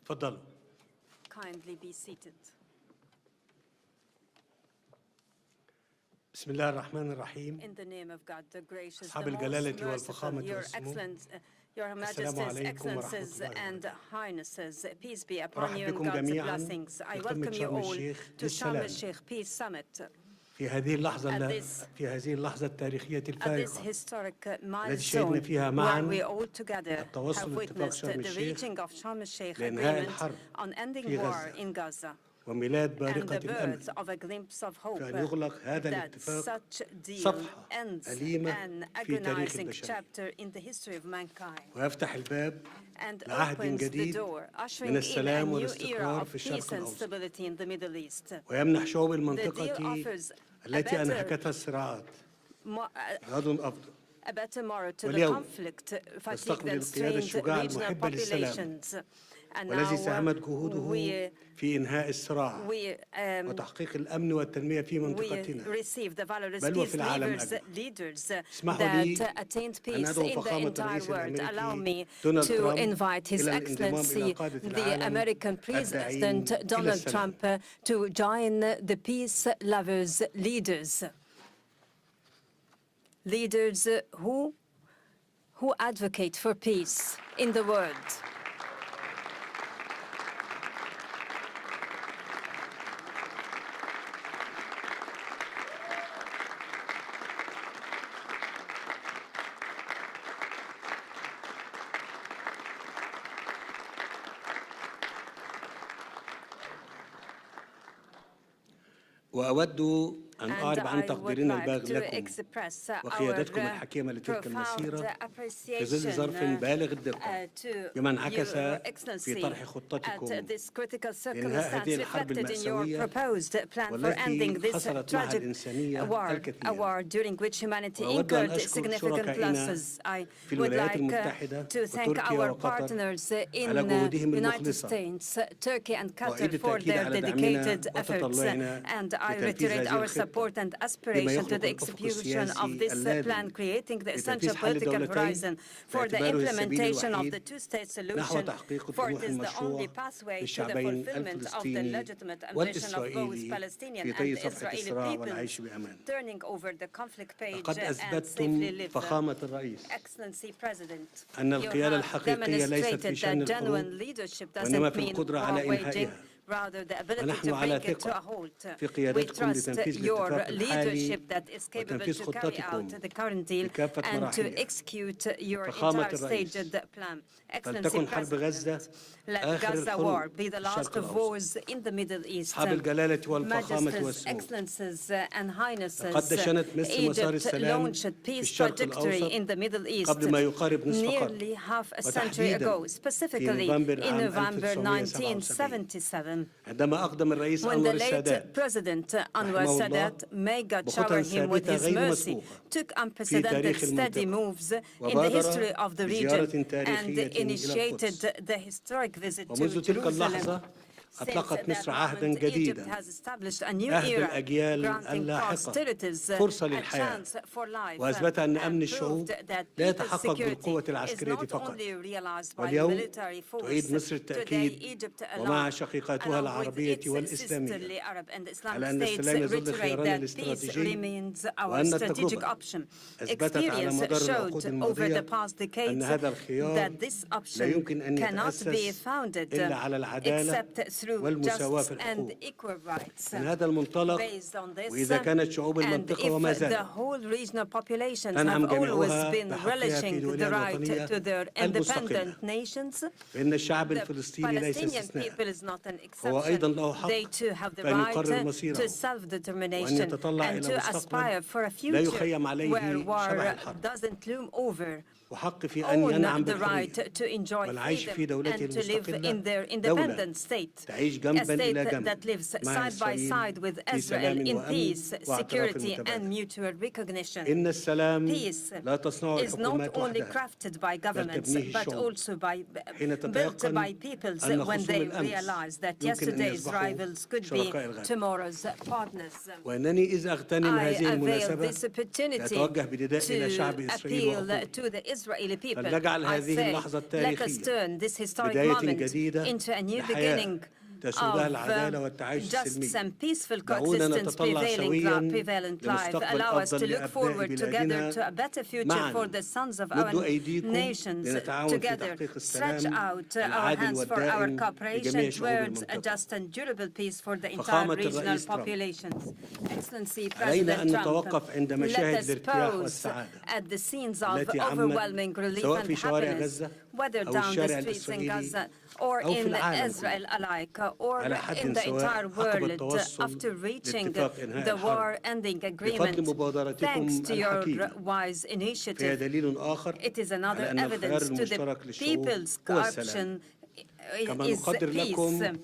تفضلوا. Kindly be seated. بسم الله الرحمن الرحيم. In the name of God, the gracious, the أصحاب most الجلالة merciful, والفخامة Your والسمو. Excellency, Your السلام Majesties, عليكم ورحمة Excellencies, الله and وبركاته. Highnesses, peace be upon أرحب you and بكم God's جميعاً blessings. I في قمة welcome you شرم all الشيخ to Sharm للسلام. El-Sheikh Peace Summit. في هذه اللحظة التاريخية At this الفارقة historic التي شهدنا milestone فيها where معاً we all together التوصل have لاتفاق witnessed شرم the الشيخ reaching of Sharm El-Sheikh لإنهاء agreement الحرب on ending في war غزة in Gaza وميلاد and بارقة the الأمل birth of a glimpse of hope فأن يغلق هذا that الاتفاق such deal صفحة ends أليمة an في تاريخ agonizing البشرية chapter in the history of mankind ويفتح الباب and لعهد opens the جديد door, ushering من in a السلام new era والاستقرار of في الشرق peace and الأوسط stability in the Middle East. ويمنح شعوب The deal المنطقة offers التي أنهكتها الصراعات غد أفضل a better tomorrow to the واليوم conflict fatigue نستقبل that القيادة strained الشجاعة regional المحبة للسلام populations. And والذي now ساهمت جهوده we في إنهاء الصراع وتحقيق الأمن والتنمية في منطقتنا receive the valorous بل وفي peace العالم leaders اسمحوا لي that attained أن peace أدعو in the فخامة entire الرئيس world. Allow me الأمريكي دونالد to ترامب invite His إلى الانضمام إلى Excellency, قادة the العالم American الداعين President إلى Donald السلام. Trump, to join the peace lovers leaders who advocate for peace in the world. وأود أن أعرب عن تقديرنا البالغ to لكم express وقيادتكم our الحكيمة لتلك المسيرة profound في ظل ظرف appreciation بالغ الدقة to بما انعكس Your في Excellency طرح خطتكم at this critical لإنهاء circumstance هذه الحرب reflected in your المأساوية proposed plan for ending والتي this خسرت معها tragic الإنسانية war, a الكثير. war during which humanity وأود أن incurred أشكر significant شركائنا losses. I في would الولايات like المتحدة to thank وتركيا our وقطر partners in على جهودهم United المخلصة States, Turkey and Qatar وأعيد for التأكيد their على دعمنا dedicated efforts. وتطلعنا And I لتنفيذ reiterate هذه our الخطة support and بما aspiration to يخلق the الأفق execution of السياسي this اللازم plan, creating the essential لتنفيذ حل political الدولتين horizon for the باعتباره السبيل implementation of الوحيد the two-state نحو solution, تحقيق for الطموح it is the only المشروع pathway to the للشعبين fulfillment of the الفلسطيني legitimate ambition of both والإسرائيلي Palestinian في and طي صفحة Israeli الصراع peoples, والعيش بأمان. turning over the conflict page لقد and safely أثبتتم live. فخامة الرئيس Excellency President, أن you القيادة have الحقيقية ليست في demonstrated شأن that genuine الحروب leadership وإنما doesn't في mean القدرة war على waging, إنهائها. rather the ability ونحن to على bring it to a ثقة halt. في We قيادتكم trust لتنفيذ your الاتفاق الحالي leadership that is capable وتنفيذ to carry خطتكم out the current deal بكافة and to مراحلها. execute your فخامة entire الرئيس، staged plan. Excellency فلتكن حرب غزة President, let آخر Gaza الحروب war be the في last الشرق of wars in the Middle East. أصحاب الجلالة والفخامة Majesties, والسمو، Excellencies, and Highnesses, لقد دشنت مصر مسار Egypt السلام launched في peace الشرق trajectory الأوسط in the Middle East قبل ما يقارب نصف قرن nearly half a century وتحديداً ago, في specifically نوفمبر in عام November 1977 1977. عندما أقدم الرئيس When the أنور late السادات President Anwar رحمه الله Sadat, may God بخطى shower him with ثابتة his غير mercy, مسبوقة took في unprecedented تاريخ steady المنطقة moves in the وبادر history of the بزيارة region and تاريخية إلى initiated القدس. the historic visit to ومنذ تلك اللحظة Jerusalem. Since أطلقت that مصر عهدا moment, Egypt جديدا has established a new أهدى era, الأجيال granting اللاحقة posterities فرصة a للحياة chance for life, وأثبت أن أمن and الشعوب proved that لا people's يتحقق security بالقوة is العسكرية not فقط. only realized by واليوم military force. تعيد مصر Today, التأكيد Egypt ومع along شقيقاتها with العربية its والإسلامية sisterly Arab and Islamic على أن states السلام يظل reiterate خيارنا that peace الاستراتيجي remains our وأن strategic التجربة option. أثبتت على Experience مدار العقود showed over the الماضية past أن decades هذا الخيار that this لا option يمكن أن cannot be يتأسس founded إلا على العدالة except through والمساواة في justice and الحقوق. equal rights. من هذا المنطلق Based on this, وإذا كانت شعوب and المنطقة وما if the زالت whole regional populations تنعم have always جميعها been بحقها في relishing the دولها right الوطنية to their المستقلة independent nations, فإن الشعب the الفلسطيني ليس Palestinian استثناء people is not an هو أيضا exception. له حق They too have the فإن right يقرر مصيره to self-determination وأن يتطلع and إلى to مستقبل aspire for a لا future يخيم عليه where war شبح الحرب doesn't loom over. وحق في أن ينعم Own the right بالحرية to enjoy والعيش في freedom دولته and to live المستقلة in their دولة independent state, تعيش a جنبا إلى state جنب that lives مع side by إسرائيل side with في Israel سلام in وأمن peace, واعتراف security, and متبادل. mutual recognition. إن السلام Peace لا تصنعه is not الحكومات only وحدها crafted by governments, تبنيه but الشعوب. also حين built تتيقن by peoples أن when خصوم they الأمس realize that يمكن أن yesterday's يصبحوا rivals could شركاء be الغد. tomorrow's partners. وأنني إذ أغتنم I هذه avail المناسبة this opportunity لأتوجه بنداء إلى شعب to إسرائيل appeal وأقول to the Israeli people, فلنجعل I هذه say, اللحظة let us التاريخية turn this historic بداية moment جديدة into a new لحياة beginning تسودها of العدالة والتعايش justice السلمي. and peaceful دعونا coexistence نتطلع prevalent life. لمستقبل Allow us أفضل to look لأبناء forward together بلادنا to a better future معاً. for the sons of our مدوا أيديكم nations. لنتعاون في Together, تحقيق stretch السلام out our العادل hands for our والدائم cooperation لجميع شعوب towards a المنطقة. just and durable peace for the entire فخامة regional الرئيس ترامب، populations. Excellency علينا President أن Trump, نتوقف عند let مشاهد us الارتياح pause والسعادة at the scenes of التي عمت overwhelming relief سواء and في شوارع happiness, غزة whether أو down the الشارع streets in الإسرائيلي Gaza or أو في in العالم Israel كله alike, or على in حد the سواء entire عقب world التوصل after reaching لاتفاق إنهاء the الحرب. war-ending بفضل agreement. Thanks مبادرتكم to your الحكيمة wise فهي initiative, دليل آخر it is على another أن الخيار evidence to the المشترك للشعوب people's هو السلام. option كما is نقدر لكم peace.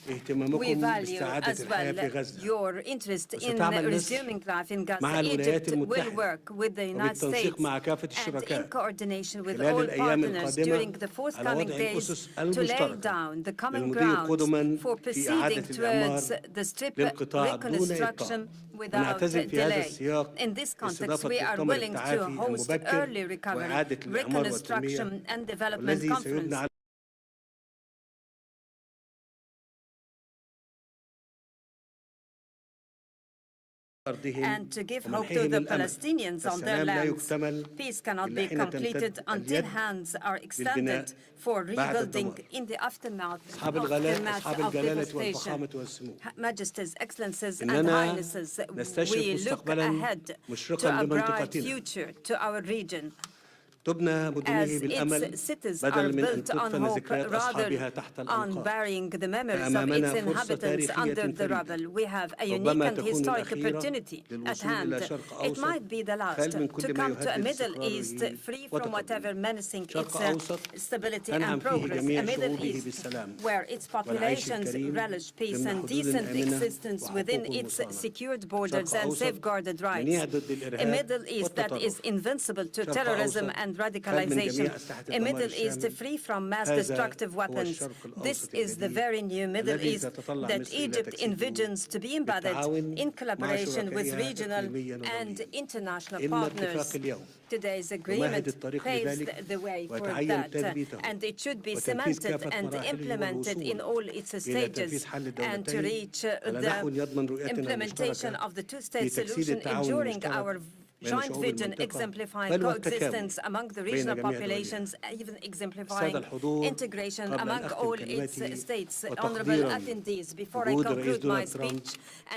We اهتمامكم value باستعادة as الحياة well في غزة. your interest in وستعمل مصر resuming life in Gaza. مع الولايات Egypt will المتحدة work with the United وبالتنسيق States مع كافة and in الشركاء coordination with خلال all الأيام partners القادمة during the على forthcoming وضع days الأسس to lay المشتركة down the common للمضي ground قدما for في proceeding إعادة الإعمار towards the strip للقطاع دون reconstruction إبطاء. without ونعتزم في هذا delay. السياق In this context, استضافة we are مؤتمر willing to التعافي host المبكر early recovery, وإعادة الإعمار والتنمية reconstruction and development والذي conference. سيبنى على and to give hope to the Palestinians on their lands. Peace cannot be completed until hands are extended for rebuilding in the aftermath of devastation. Majesties, Excellencies, and Highnesses, we look ahead to a bright future to our region. As its cities are built on hope rather on burying the memories of its inhabitants under the rubble. We have a unique and historic opportunity at hand. It might be the last to come to a Middle East free from whatever menacing its stability and progress, a Middle East where its populations relish peace and decent existence within its secured borders and safeguarded rights, a Middle East that is invincible to terrorism and radicalization, a Middle East free from mass destructive weapons. This is the very new Middle East that Egypt envisions to be embedded in collaboration with regional and international partners. Today's agreement paves the way for that, and it should be cemented and implemented in all its stages, and to reach the implementation of the two-state solution enduring our joint vision, exemplifying coexistence among the regional populations, even exemplifying integration among all its states. Honorable attendees, before I conclude my speech,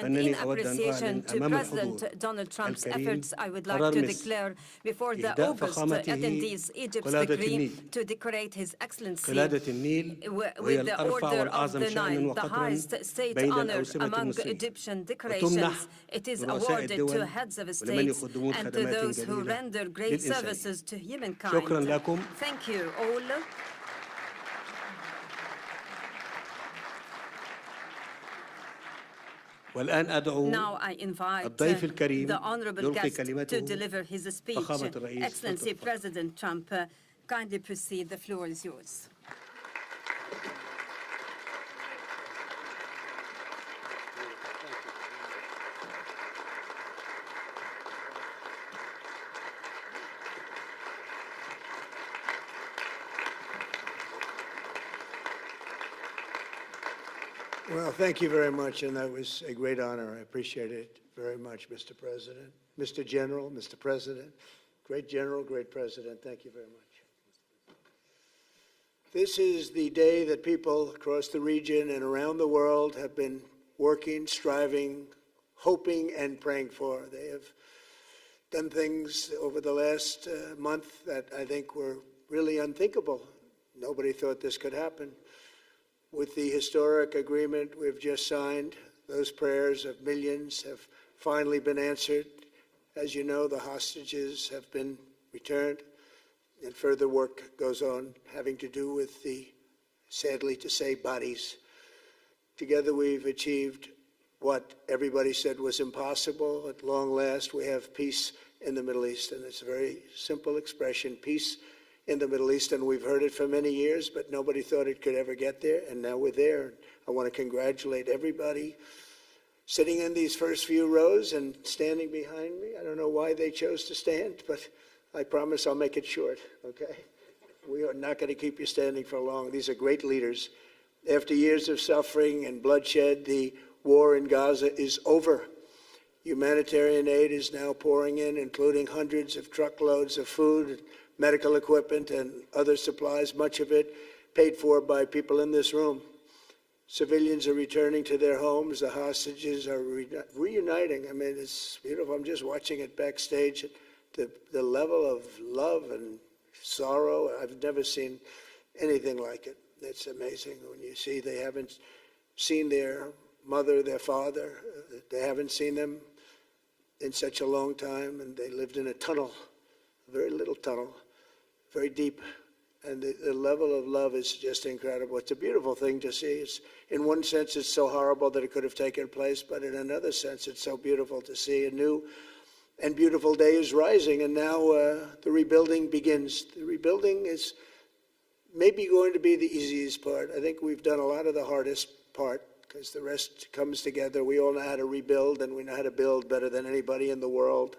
and in appreciation to President Donald Trump's efforts, I would like to declare before the August attendees Egypt's decree to decorate His Excellency with the Order of the Nile, the highest state honor among Egyptian decorations. It is awarded to heads of states and to those who render great services to humankind. Thank you all. Now I invite the honorable guest to deliver his speech. Excellency President Trump, kindly proceed. The floor is yours. Well, thank you very much, and that was a great honor. I appreciate it very much, Mr. President. Mr. General, Mr. President, great General, great President, thank you very much. This is the day that people across the region and around the world have been working, striving, hoping, and praying for. They have done things over the last month that I think were really unthinkable. Nobody thought this could happen. With the historic agreement we've just signed, those prayers of millions have finally been answered. As you know, the hostages have been returned, and further work goes on having to do with the, sadly to say, bodies. Together we've achieved what everybody said was impossible. At long last, we have peace in the Middle East, and it's a very simple expression, peace in the Middle East, and we've heard it for many years, but nobody thought it could ever get there, and now we're there. I want to congratulate everybody sitting in these first few rows and standing behind me. I don't know why they chose to stand, but I promise I'll make it short, okay? We are not going to keep you standing for long. These are great leaders. After years of suffering and bloodshed, the war in Gaza is over. Humanitarian aid is now pouring in, including hundreds of truckloads of food, medical equipment, and other supplies, much of it paid for by people in this room. Civilians are returning to their homes. The hostages are reuniting. I mean, it's beautiful. I'm just watching it backstage. The level of love and sorrow, I've never seen anything like it. It's amazing when you see they haven't seen their mother, their father. They haven't seen them in such a long time, and they lived in a tunnel, a very little tunnel, very deep. And the level of love is just incredible. It's a beautiful thing to see. In one sense, it's so horrible that it could have taken place, but in another sense, it's so beautiful to see. A new and beautiful day is rising, and now the rebuilding begins. The rebuilding is maybe going to be the easiest part. I think we've done a lot of the hardest part, because the rest comes together. We all know how to rebuild, and we know how to build better than anybody in the world.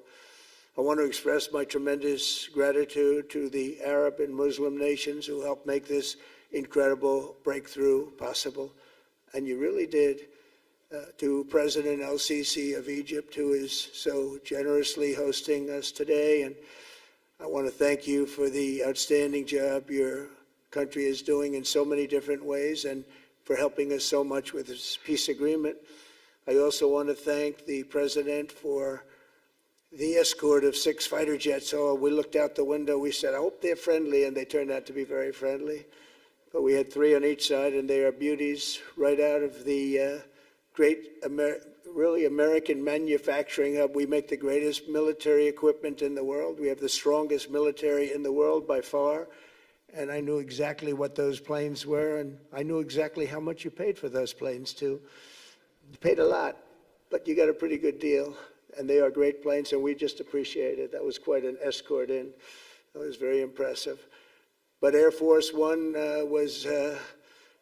I want to express my tremendous gratitude to the Arab and Muslim nations who helped make this incredible breakthrough possible. And you really did. To President El-Sisi of Egypt, who is so generously hosting us today. And I want to thank you for the outstanding job your country is doing in so many different ways, and for helping us so much with this peace agreement. I also want to thank the President for the escort of 6 fighter jets. Oh, we looked out the window, we said, I hope they're friendly, and they turned out to be very friendly. But we had 3 on each side, and they are beauties right out of the great, really American manufacturing hub. We make the greatest military equipment in the world. We have the strongest military in the world by far. And I knew exactly what those planes were, and I knew exactly how much you paid for those planes, too. You paid a lot, but you got a pretty good deal. And they are great planes, and we just appreciate it. That was quite an escort in. That was very impressive. But Air Force One was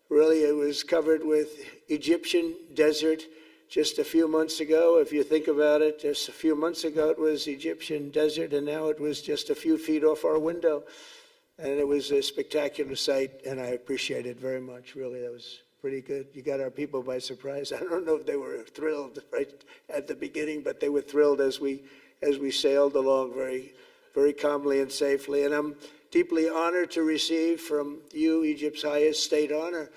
really, it was covered with Egyptian desert just a few months ago. If you think about it, just a few months ago it was Egyptian desert, and now it was just a few feet off our window. And it was a spectacular sight, and I appreciate it very much. Really, that was pretty good. You got our people by surprise. I don't know if they were thrilled right at the beginning, but they were thrilled as we sailed along very, very calmly and safely. And I'm deeply honored to receive from you, Egypt's highest state honor,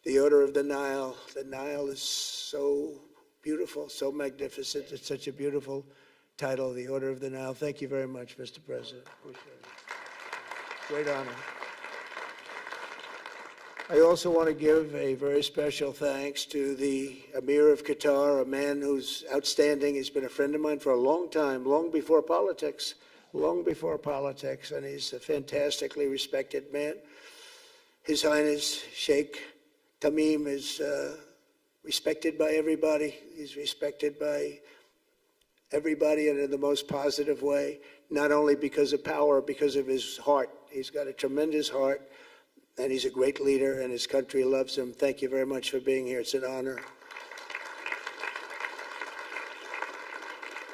the Order of the Nile. The Nile is so beautiful, so magnificent. It's such a beautiful title, the Order of the Nile. Thank you very much, Mr. President. Appreciate it. Great honor. I also want to give a very special thanks to the Emir of Qatar, a man who's outstanding. He's been a friend of mine for a long time, long before politics, and he's a fantastically respected man. His Highness Sheikh Tamim is respected by everybody. He's respected by everybody, and in the most positive way, not only because of power, because of his heart. He's got a tremendous heart, and he's a great leader, and his country loves him. Thank you very much for being here. It's an honor.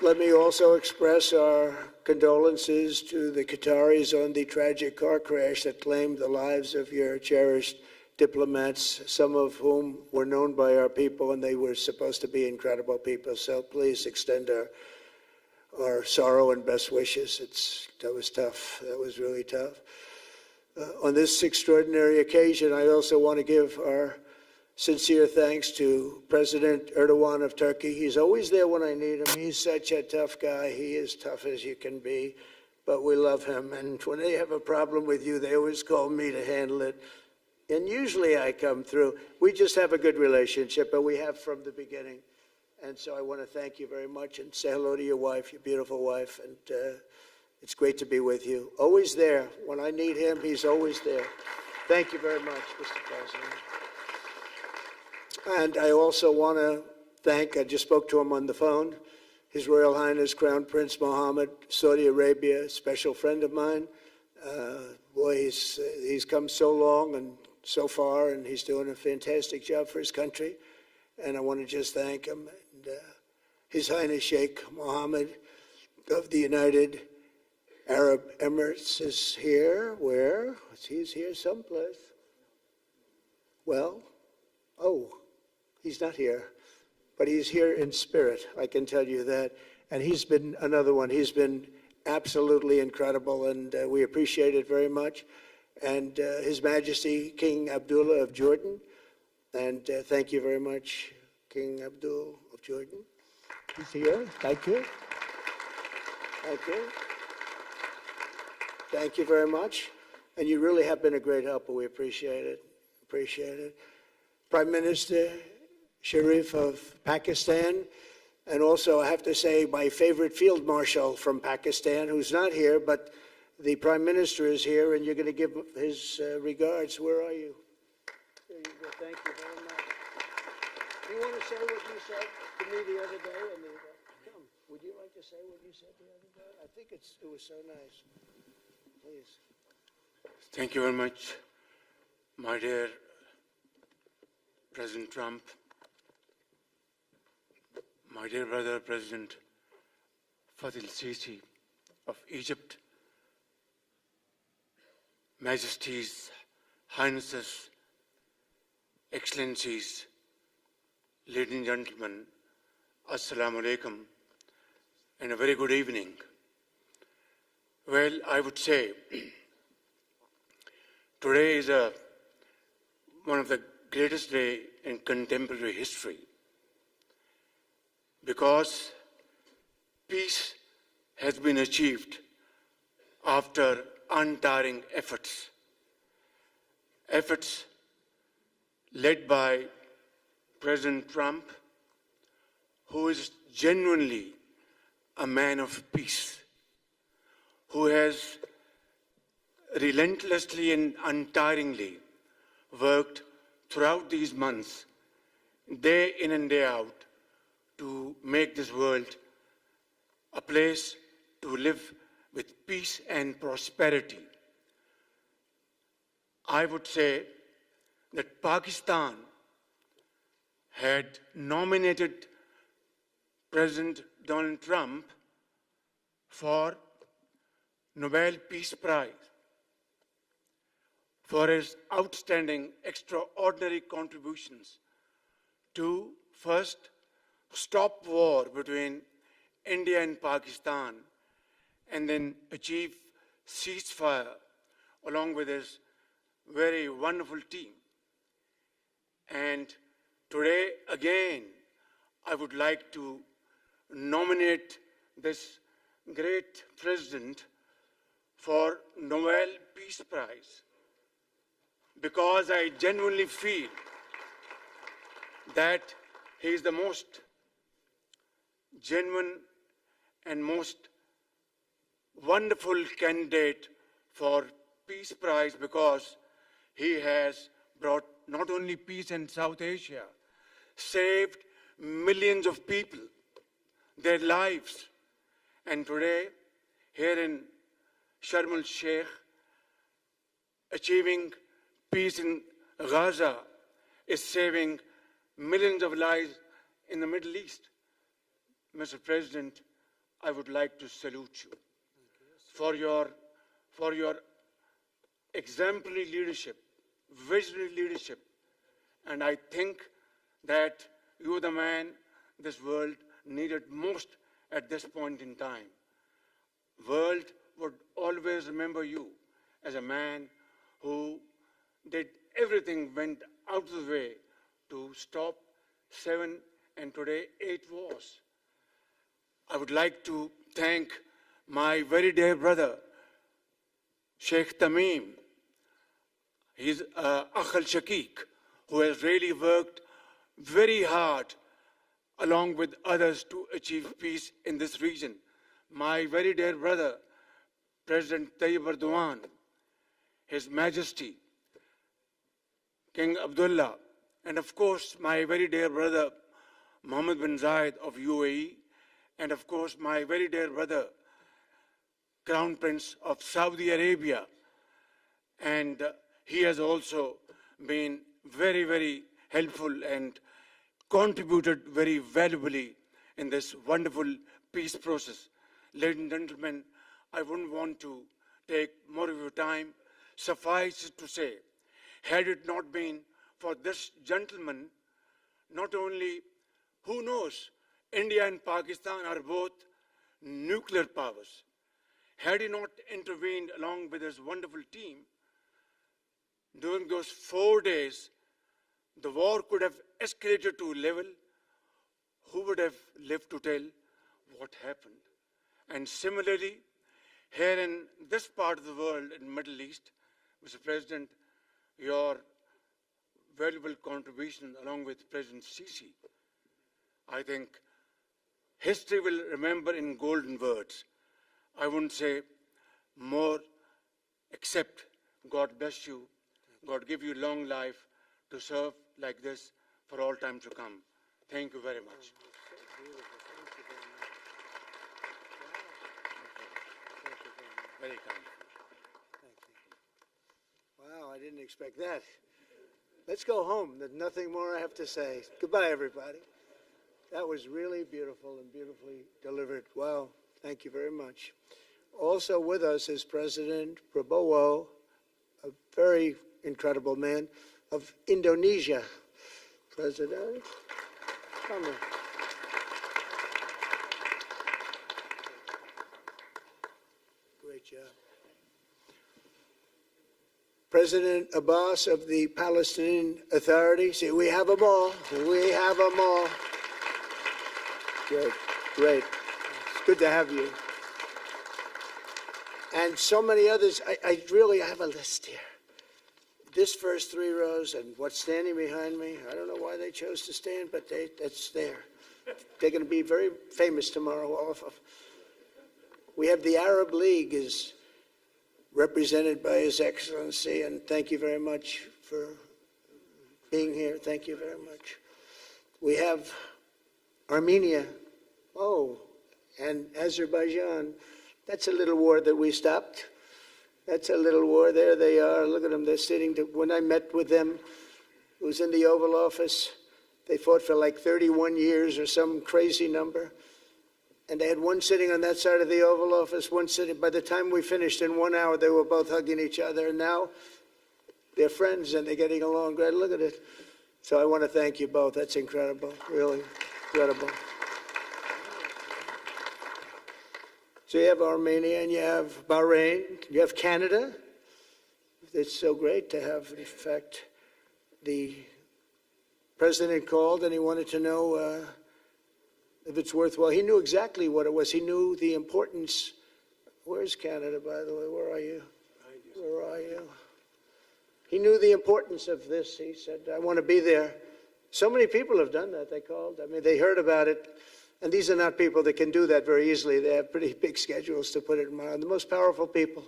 Let me also express our condolences to the Qataris on the tragic car crash that claimed the lives of your cherished diplomats, some of whom were known by our people, and they were supposed to be incredible people. So please extend our sorrow and best wishes. That was tough. That was really tough. On this extraordinary occasion, I also want to give our sincere thanks to President Erdogan of Turkey. He's always there when I need him. He's such a tough guy. He is tough as you can be, but we love him. And when they have a problem with you, they always call me to handle it. And usually I come through. We just have a good relationship, and we have from the beginning. And so I want to thank you very much and say hello to your wife, your beautiful wife. And it's great to be with you. Always there. When I need him, he's always there. Thank you very much, Mr. President. And I also want to thank, I just spoke to him on the phone, His Royal Highness Crown Prince Mohammed, Saudi Arabia, a special friend of mine. Boy, he's come so long and so far, and he's doing a fantastic job for his country. And I want to just thank him. And His Highness Sheikh Mohammed of the United Arab Emirates is here. Where? He's here someplace. Well, oh, he's not here, but he's here in spirit, I can tell you that. And he's been another one. He's been absolutely incredible, and we appreciate it very much. And His Majesty King Abdullah of Jordan, and thank you very much, King Abdul of Jordan. He's here. Thank you. Thank you. Thank you very much. And you really have been a great helper. We appreciate it. Appreciate it. Prime Minister Sharif of Pakistan, and also I have to say my favorite Field Marshal from Pakistan, who's not here, but the Prime Minister is here, and you're going to give his regards. Where are you? There you go. Thank you very much. Do you want to say what you said to me the other day? Come, would you like to say what you said the other day? I think it was so nice. Please. Thank you very much, my dear President Trump, my dear brother President Fathi al-Sisi of Egypt, Majesties, Highnesses, Excellencies, ladies and gentlemen, Assalamu alaikum, and a very good evening. Well, I would say today is one of the greatest days in contemporary history, because peace has been achieved after untiring efforts led by President Trump, who is genuinely a man of peace, who has relentlessly and untiringly worked throughout these months, day in and day out, to make this world a place to live with peace and prosperity. I would say that Pakistan had nominated President Donald Trump for Nobel Peace Prize for his outstanding, extraordinary contributions to first stop war between India and Pakistan, and then achieve ceasefire along with his very wonderful team. And today, again, I would like to nominate this great president for Nobel Peace Prize, because I genuinely feel that he is the most genuine and most wonderful candidate for Peace Prize, because he has brought not only peace in South Asia, saved millions of people, their lives. And today, here in Sharm El-Sheikh, achieving peace in Gaza is saving millions of lives in the Middle East. Mr. President, I would like to salute you for your exemplary leadership, visionary leadership. And I think that you are the man this world needed most at this point in time. World would always remember you as a man who did everything, went out of the way to stop 7 and today 8 wars. I would like to thank my very dear brother, Sheikh Tamim. He's Akh al-Shaqiq, who has really worked very hard along with others to achieve peace in this region. My very dear brother, President Tayyip Erdogan, His Majesty, King Abdullah, and of course, my very dear brother, Mohammed bin Zayed of UAE, and of course, my very dear brother, Crown Prince of Saudi Arabia. And he has also been very, very helpful and contributed very valuably in this wonderful peace process. Ladies and gentlemen, I wouldn't want to take more of your time. Suffice it to say, had it not been for this gentleman, not only, who knows, India and Pakistan are both nuclear powers. Had he not intervened along with his wonderful team, during those 4 days, the war could have escalated to a level. Who would have lived to tell what happened? And similarly, here in this part of the world, in the Middle East, Mr. President, your valuable contribution along with President Sisi, I think history will remember in golden words. I wouldn't say more, except God bless you, God give you long life to serve like this for all time to come. Thank you very much. Very kind. Wow, I didn't expect that. Let's go home. There's nothing more I have to say. Goodbye, everybody. That was really beautiful and beautifully delivered. Wow, thank you very much. Also with us is President Prabowo, a very incredible man of Indonesia. President, come here. Great job. President Abbas of the Palestinian Authority. See, we have them all. We have them all. Good, great. It's good to have you. And so many others. I really have a list here. This first 3 rows and what's standing behind me, I don't know why they chose to stand, but that's there. They're going to be very famous tomorrow, all of them. We have the Arab League is represented by His Excellency, and thank you very much for being here. Thank you very much. We have Armenia, and Azerbaijan. That's a little war that we stopped. That's a little war. There they are. Look at them. They're sitting. When I met with them, it was in the Oval Office. They fought for like 31 years or some crazy number. And they had one sitting on that side of the Oval Office, one sitting. By the time we finished in 1 hour, they were both hugging each other. And now they're friends and they're getting along great. Look at it. So I want to thank you both. That's incredible. Really incredible. So you have Armenia and you have Bahrain, you have Canada. It's so great to have, in fact, the president called and he wanted to know if it's worthwhile. He knew exactly what it was. He knew the importance. Where's Canada, by the way? Where are you? Where are you? He knew the importance of this. He said, I want to be there. So many people have done that. They called. I mean, they heard about it. And these are not people that can do that very easily. They have pretty big schedules to put it in mind. The most powerful people.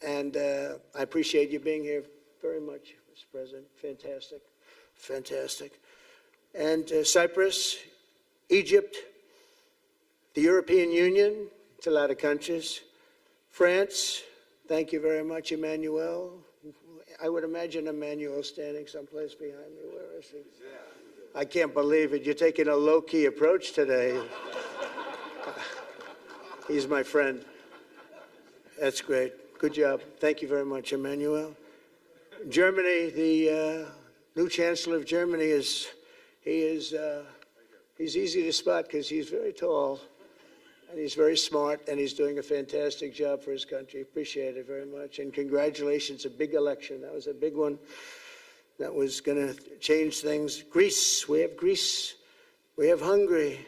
And I appreciate you being here very much, Mr. President. Fantastic. Fantastic. And Cyprus, Egypt, the European Union, it's a lot of countries. France, thank you very much, Emmanuel. I would imagine Emmanuel standing someplace behind me. Where is he? I can't believe it. You're taking a low-key approach today. He's my friend. That's great. Good job. Thank you very much, Emmanuel. Germany, the new Chancellor of Germany he's easy to spot because he's very tall and he's very smart and he's doing a fantastic job for his country. Appreciate it very much. And congratulations, a big election. That was a big one. That was going to change things. Greece, we have Greece. We have Hungary.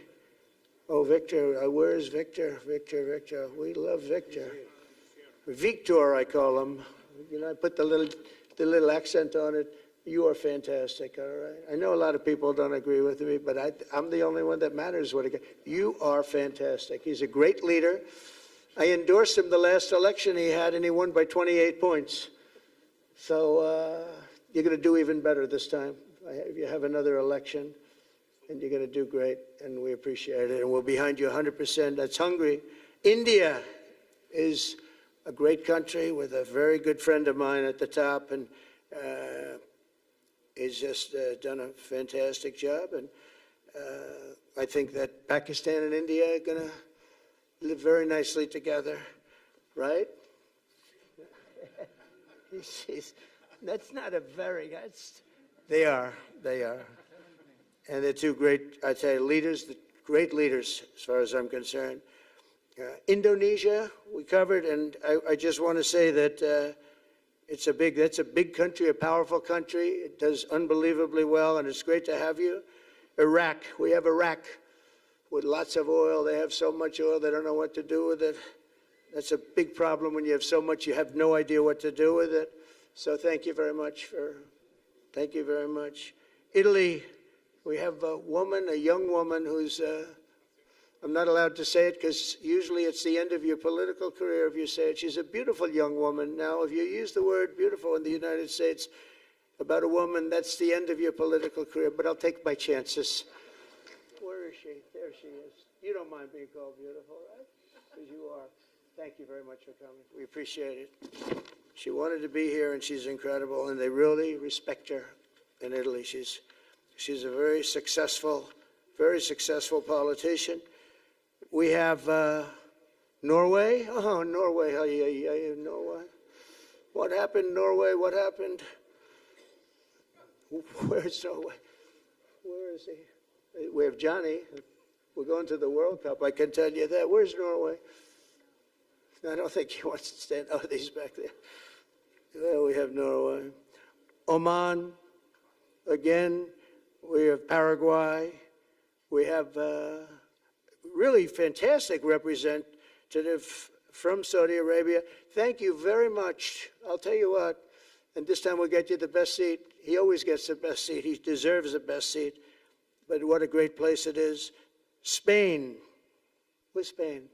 Oh, Victor, where's Victor? Victor. We love Victor. Victor, I call him. You know, I put the little accent on it. You are fantastic, all right? I know a lot of people don't agree with me, but I'm the only one that matters. You are fantastic. He's a great leader. I endorsed him the last election he had, and he won by 28 points. So you're going to do even better this time. You have another election, and you're going to do great, and we appreciate it. And we're behind you 100%. That's Hungary. India is a great country with a very good friend of mine at the top, and he's just done a fantastic job. And I think that Pakistan and India are going to live very nicely together. right? That's not a very, they are. And they're two great, I'd say, leaders, great leaders as far as I'm concerned. Indonesia, we covered, and I just want to say that that's a big country, a powerful country. It does unbelievably well, and it's great to have you. Iraq, we have Iraq with lots of oil. They have so much oil, they don't know what to do with it. That's a big problem when you have so much, you have no idea what to do with it. So thank you very much thank you very much. Italy, we have a young woman who's, I'm not allowed to say it because usually it's the end of your political career if you say it. She's a beautiful young woman. Now, if you use the word beautiful in the United States about a woman, that's the end of your political career, but I'll take my chances. Where is she? There she is. You don't mind being called beautiful, right? Because you are. Thank you very much for coming. We appreciate it. She wanted to be here, and she's incredible, and they really respect her in Italy. She's a very successful politician. We have Norway. Oh, Norway. Norway. What happened, Norway? What happened? Where's Norway? Where is he? We have Johnny. We're going to the World Cup. I can tell you that. Where's Norway? I don't think he wants to stand. Oh, he's back there. Well, we have Norway. Oman. Again, we have Paraguay. We have really fantastic representative from Saudi Arabia. Thank you very much. I'll tell you what, and this time we'll get you the best seat. He always gets the best seat. He deserves the best seat. But what a great place it is. Spain. Where's Spain?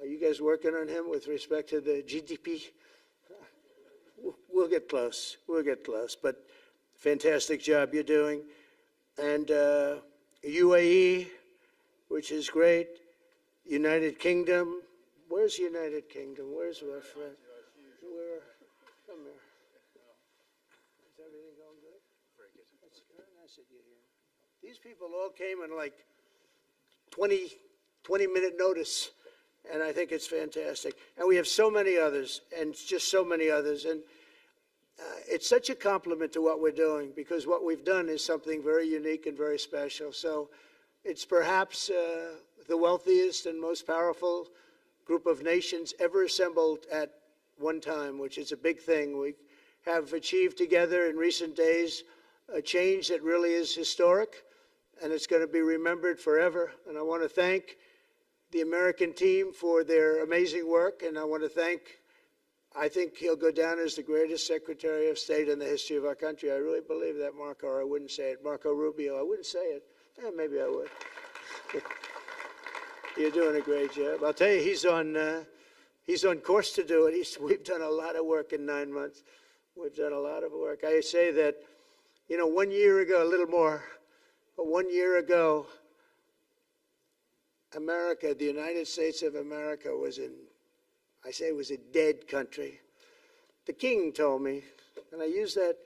Are you guys working on him with respect to the GDP? We'll get close. We'll get close. But fantastic job you're doing. And UAE, which is great. United Kingdom. Where's United Kingdom? Where's my friend? Come here. Is everything going good? Very good. That's very nice of you here. These people all came in like 20-minute notice. And I think it's fantastic. And we have so many others, and just so many others. And it's such a compliment to what we're doing, because what we've done is something very unique and very special. So it's perhaps the wealthiest and most powerful group of nations ever assembled at one time, which is a big thing. We have achieved together in recent days a change that really is historic, and it's going to be remembered forever. And I want to thank the American team for their amazing work, and I want to I think he'll go down as the greatest Secretary of State in the history of our country. I really believe that, Marco, or I wouldn't say it. Marco Rubio, I wouldn't say it. Maybe I would. You're doing a great job. I'll tell you, he's on course to do it. We've done a lot of work in 9 months. We've done a lot of work. I say that, 1 year ago, a little more, but 1 year ago, America, the United States of America was a dead country. The king told me, and I use that,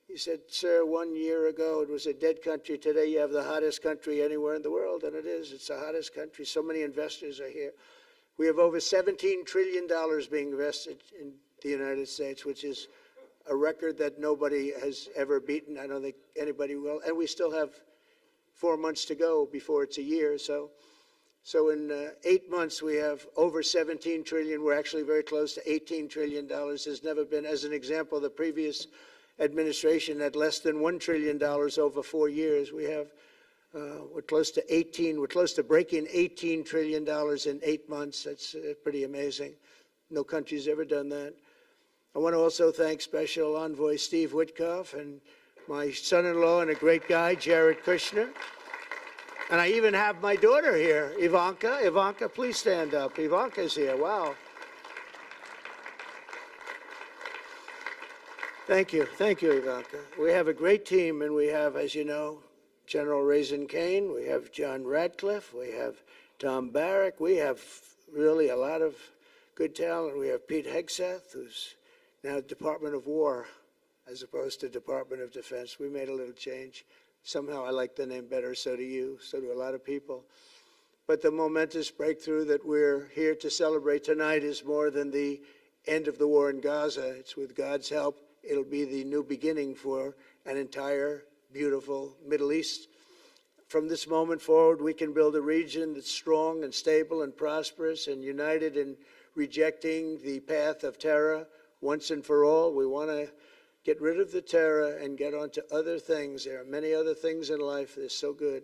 he said, sir, 1 year ago it was a dead country. Today you have the hottest country anywhere in the world, and it is. It's the hottest country. So many investors are here. We have over $17 trillion being invested in the United States, which is a record that nobody has ever beaten. I don't think anybody will. And we still have 4 months to go before it's a year. So in 8 months, we have over 17 trillion. We're actually very close to $18 trillion. There's never been, as an example, the previous administration had less than $1 trillion over 4 years. We have, we're close to breaking $18 trillion in 8 months. That's pretty amazing. No country's ever done that. I want to also thank Special Envoy Steve Witkoff and my son-in-law and a great guy, Jared Kushner. And I even have my daughter here, Ivanka. Ivanka, please stand up. Ivanka's here. Wow. Thank you. Thank you, Ivanka. We have a great team, and we have, as you know, General Raisin Kane. We have John Radcliffe. We have Tom Barrack. We have really a lot of good talent. We have Pete Hegseth, who's now Department of War as opposed to Department of Defense. We made a little change. Somehow I like the name better, so do you, so do a lot of people. But the momentous breakthrough that we're here to celebrate tonight is more than the end of the war in Gaza. It's with God's help, it'll be the new beginning for an entire beautiful Middle East. From this moment forward, we can build a region that's strong and stable and prosperous and united in rejecting the path of terror once and for all. We want to get rid of the terror and get on to other things. There are many other things in life that are so good.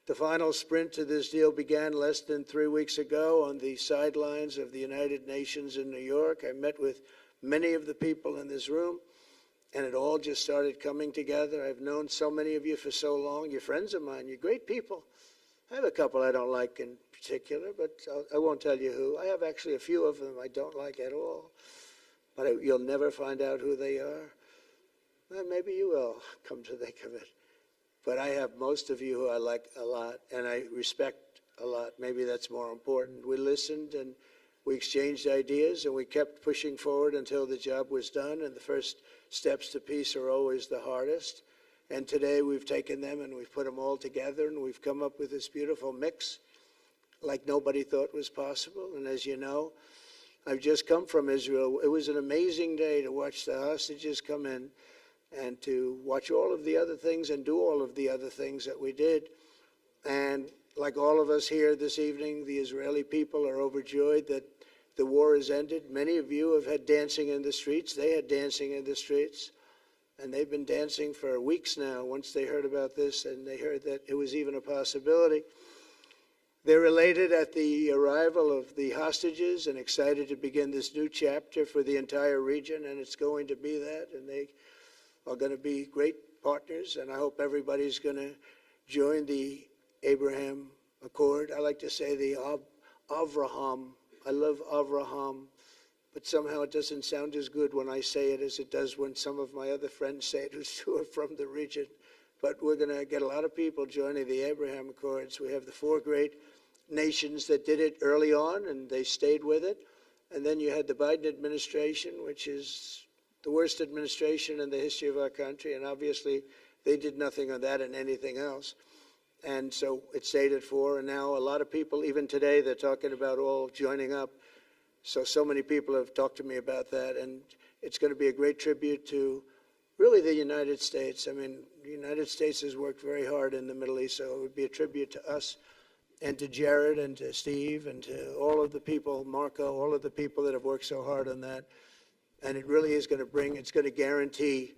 The final sprint to this deal began less than 3 weeks ago on the sidelines of the United Nations in New York. I met with many of the people in this room, and it all just started coming together. I've known so many of you for so long. You're friends of mine. You're great people. I have a couple I don't like in particular, but I won't tell you who. I have actually a few of them I don't like at all, but you'll never find out who they are. Well, maybe you will, come to think of it. But I have most of you who I like a lot, and I respect a lot. Maybe that's more important. We listened, and we exchanged ideas, and we kept pushing forward until the job was done, and the first steps to peace are always the hardest. And today we've taken them, and we've put them all together, and we've come up with this beautiful mix like nobody thought was possible. And as you know, I've just come from Israel. It was an amazing day to watch the hostages come in and to watch all of the other things and do all of the other things that we did. And like all of us here this evening, the Israeli people are overjoyed that the war has ended. Many of you have had dancing in the streets. They had dancing in the streets. And they've been dancing for weeks now once they heard about this and they heard that it was even a possibility. They're elated at the arrival of the hostages and excited to begin this new chapter for the entire region, and it's going to be that, and they are going to be great partners, and I hope everybody's going to join the Abraham Accord. I like to say the Avraham. I love Avraham, but somehow it doesn't sound as good when I say it as it does when some of my other friends say it who are from the region. But we're going to get a lot of people joining the Abraham Accords. We have the 4 great nations that did it early on, and they stayed with it. And then you had the Biden administration, which is the worst administration in the history of our country, and obviously they did nothing on that and anything else. And so it stayed at 4, and now a lot of people, even today, they're talking about all joining up. So many people have talked to me about that, and it's going to be a great tribute to really the United States. I mean, the United States has worked very hard in the Middle East, so it would be a tribute to us and to Jared and to Steve and to all of the people, Marco, all of the people that have worked so hard on that. And it really is going to it's going to guarantee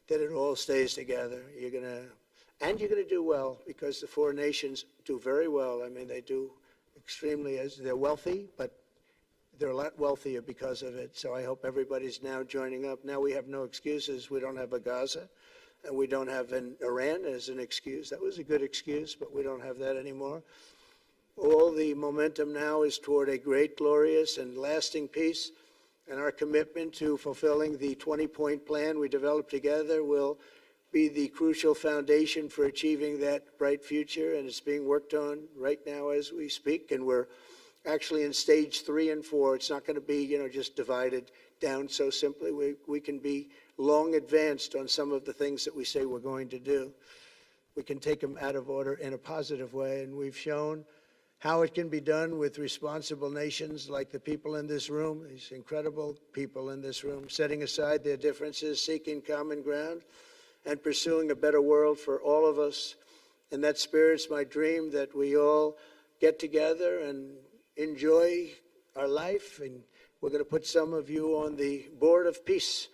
that it all stays together. You're going to do well, because the 4 nations do very well. I mean, they do extremely, as they're wealthy, but they're a lot wealthier because of it. So I hope everybody's now joining up. Now we have no excuses. We don't have a Gaza, and we don't have an Iran as an excuse. That was a good excuse, but we don't have that anymore. All the momentum now is toward a great, glorious, and lasting peace. And our commitment to fulfilling the 20-point plan we developed together will be the crucial foundation for achieving that bright future. And it's being worked on right now as we speak. And we're actually in stage 3 and 4. It's not going to be, just divided down so simply. We can be long advanced on some of the things that we say we're going to do. We can take them out of order in a positive way. And we've shown how it can be done with responsible nations like the people in this room, these incredible people in this room, setting aside their differences, seeking common ground, and pursuing a better world for all of us. In that spirit, it's my dream that we all get together and enjoy our life. And we're going to put some of you on the Board of Peace.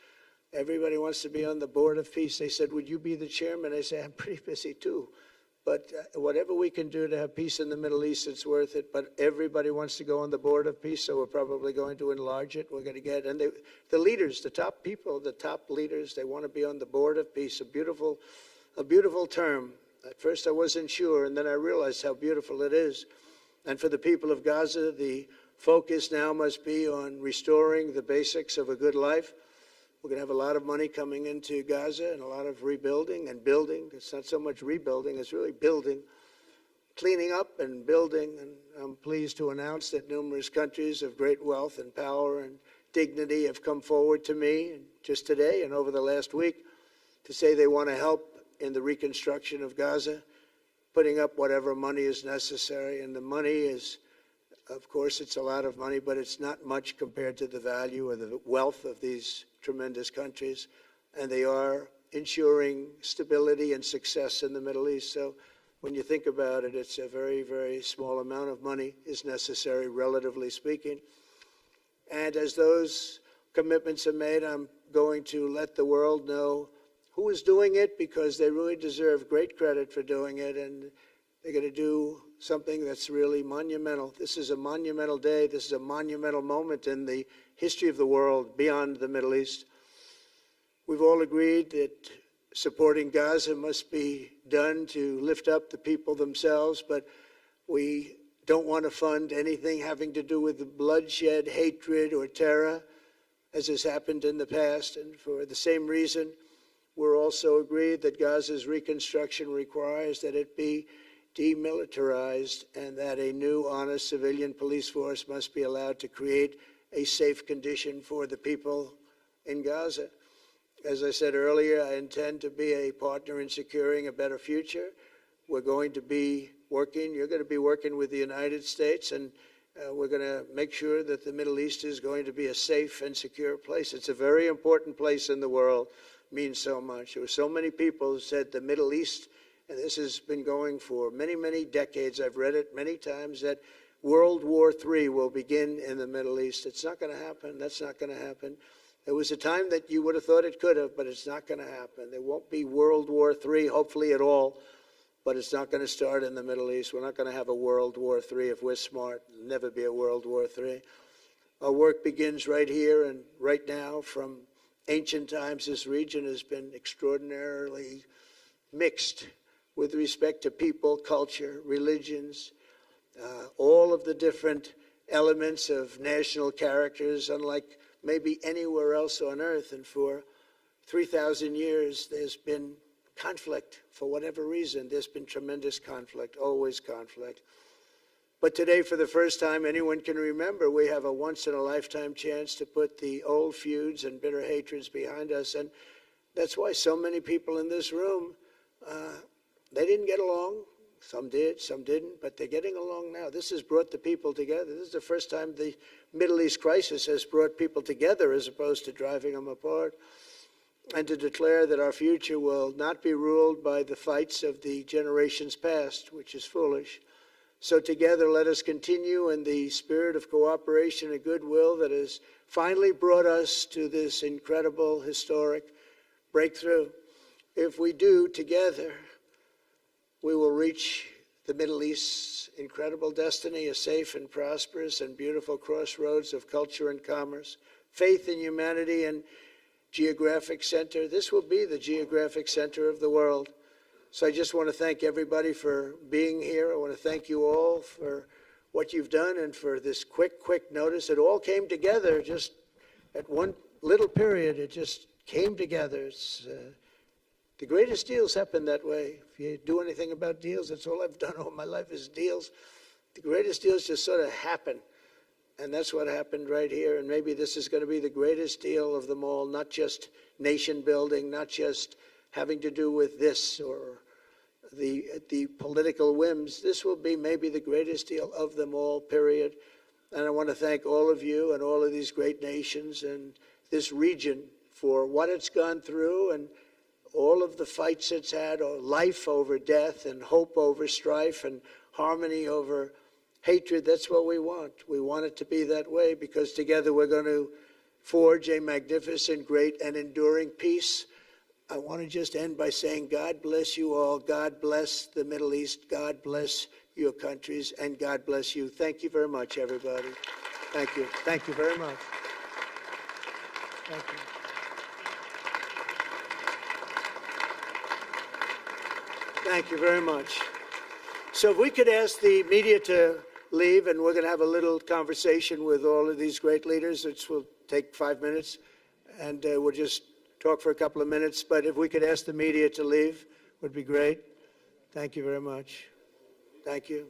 Everybody wants to be on the Board of Peace. They said, would you be the chairman? I say, I'm pretty busy too. But whatever we can do to have peace in the Middle East, it's worth it. But everybody wants to go on the Board of Peace, so we're probably going to enlarge it. We're going to get, and the leaders, the top people, the top leaders, they want to be on the Board of Peace. A beautiful term. At first I wasn't sure, and then I realized how beautiful it is. And for the people of Gaza, the focus now must be on restoring the basics of a good life. We're going to have a lot of money coming into Gaza and a lot of rebuilding and building. It's not so much rebuilding, it's really building, cleaning up and building. And I'm pleased to announce that numerous countries of great wealth and power and dignity have come forward to me just today and over the last week to say they want to help in the reconstruction of Gaza. putting up whatever money is necessary. And the money is, of course, it's a lot of money, but it's not much compared to the value or the wealth of these tremendous countries. And they are ensuring stability and success in the Middle East. So when you think about it, it's a very, very small amount of money is necessary, relatively speaking. And as those commitments are made, I'm going to let the world know who is doing it, because they really deserve great credit for doing it, and they're going to do something that's really monumental. This is a monumental day. This is a monumental moment in the history of the world beyond the Middle East. We've all agreed that supporting Gaza must be done to lift up the people themselves, but we don't want to fund anything having to do with bloodshed, hatred, or terror, as has happened in the past. And for the same reason, we're also agreed that Gaza's reconstruction requires that it be demilitarized and that a new, honest civilian police force must be allowed to create a safe condition for the people in Gaza. As I said earlier, I intend to be a partner in securing a better future. We're going to be working, you're going to be working with the United States, and we're going to make sure that the Middle East is going to be a safe and secure place. It's a very important place in the world. Means so much. There were so many people who said the Middle East, and this has been going for many, many decades. I've read it many times, that World War III will begin in the Middle East. It's not going to happen. That's not going to happen. There was a time that you would have thought it could have, but it's not going to happen. There won't be World War III, hopefully at all, but it's not going to start in the Middle East. We're not going to have a World War III if we're smart. There'll never be a World War III. Our work begins right here and right now. From ancient times, this region has been extraordinarily mixed with respect to people, culture, religions, all of the different elements of national characters, unlike maybe anywhere else on earth. And for 3,000 years, there's been conflict. For whatever reason, there's been tremendous conflict, always conflict. But today, for the first time anyone can remember, we have a once-in-a-lifetime chance to put the old feuds and bitter hatreds behind us. And that's why so many people in this room, they didn't get along. Some did, some didn't, but they're getting along now. This has brought the people together. This is the first time the Middle East crisis has brought people together as opposed to driving them apart. And to declare that our future will not be ruled by the fights of the generations past, which is foolish. So together, let us continue in the spirit of cooperation and goodwill that has finally brought us to this incredible, historic breakthrough. If we do, together, we will reach the Middle East's incredible destiny, a safe and prosperous and beautiful crossroads of culture and commerce, faith in humanity and geographic center. This will be the geographic center of the world. So I just want to thank everybody for being here. I want to thank you all for what you've done and for this quick notice. It all came together just at one little period. It just came together. It's, the greatest deals happen that way. If you do anything about deals, that's all I've done all my life is deals. The greatest deals just sort of happen. And that's what happened right here. And maybe this is going to be the greatest deal of them all, not just nation building, not just having to do with this or the political whims. This will be maybe the greatest deal of them all, period. And I want to thank all of you and all of these great nations and this region for what it's gone through and all of the fights it's had, or life over death and hope over strife and harmony over hatred. That's what we want. We want it to be that way because together we're going to forge a magnificent, great, and enduring peace. I want to just end by saying God bless you all. God bless the Middle East. God bless your countries. And God bless you. Thank you very much, everybody. Thank you. Thank you very much. Thank you. Thank you very much. So if we could ask the media to leave, and we're going to have a little conversation with all of these great leaders, which will take 5 minutes, and we'll just talk for a couple of minutes. But if we could ask the media to leave, would be great. Thank you very much. Thank you.